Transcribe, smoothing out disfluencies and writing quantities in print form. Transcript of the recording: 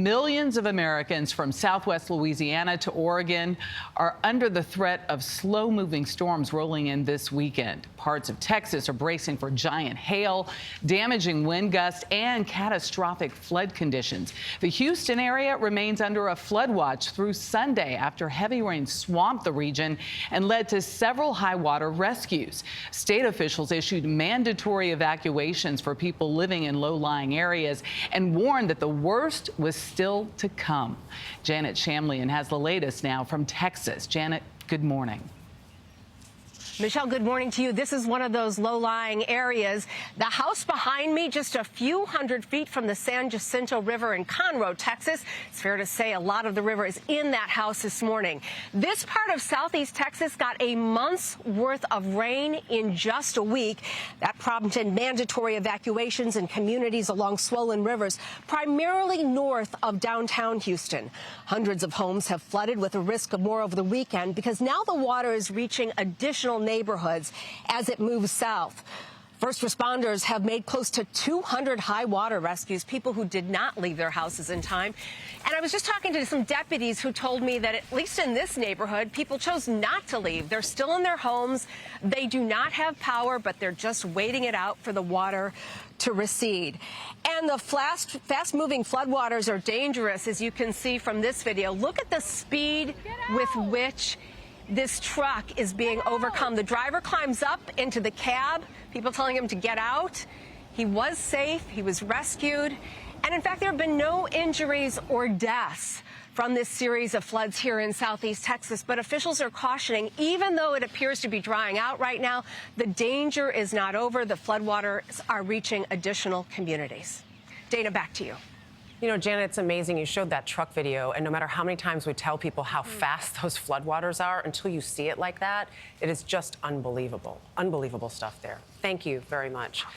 millions of Americans from southwest Louisiana to Oregon are under the threat of slow-moving storms rolling in this weekend. Parts of Texas are bracing for giant hail, damaging wind gusts, and catastrophic flood conditions. The Houston area remains under a flood watch through Sunday after heavy rain swamped the region and led to several high water rescues. State officials issued mandatory evacuations for people living in low-lying areas and warned that the worst was still to come. Janet Shamlian has the latest now from Texas. Janet, good morning. Michelle, good morning to you. This is one of those low-lying areas. The house behind me, just a few hundred feet from the San Jacinto River in Conroe, Texas. It's fair to say a lot of the river is in that house this morning. This part of southeast Texas got a month's worth of rain in just a week. That prompted mandatory evacuations in communities along swollen rivers, primarily north of downtown Houston. Hundreds of homes have flooded with a risk of more over the weekend because now the water is reaching additional neighborhoods as it moves south. First responders have made close to 200 high water rescues, people who did not leave their houses in time. And I was just talking to some deputies who told me that at least in this neighborhood, people chose not to leave. They're still in their homes. They do not have power, but they're just waiting it out for the water to recede. And the fast-moving floodwaters are dangerous, as you can see from this video. Look at the speed with which this truck is being overcome. The driver climbs up into the cab, people telling him to get out. He was safe, he was rescued, and in fact, there have been no injuries or deaths from this series of floods here in southeast Texas. But officials are cautioning, even though it appears to be drying out right now, the danger is not over. The floodwaters are reaching additional communities. Dana, back to you. You know, Janet, it's amazing. You showed that truck video, and no matter how many times we tell people how fast those floodwaters are, until you see it like that, it is just unbelievable. Unbelievable stuff there. Thank you very much.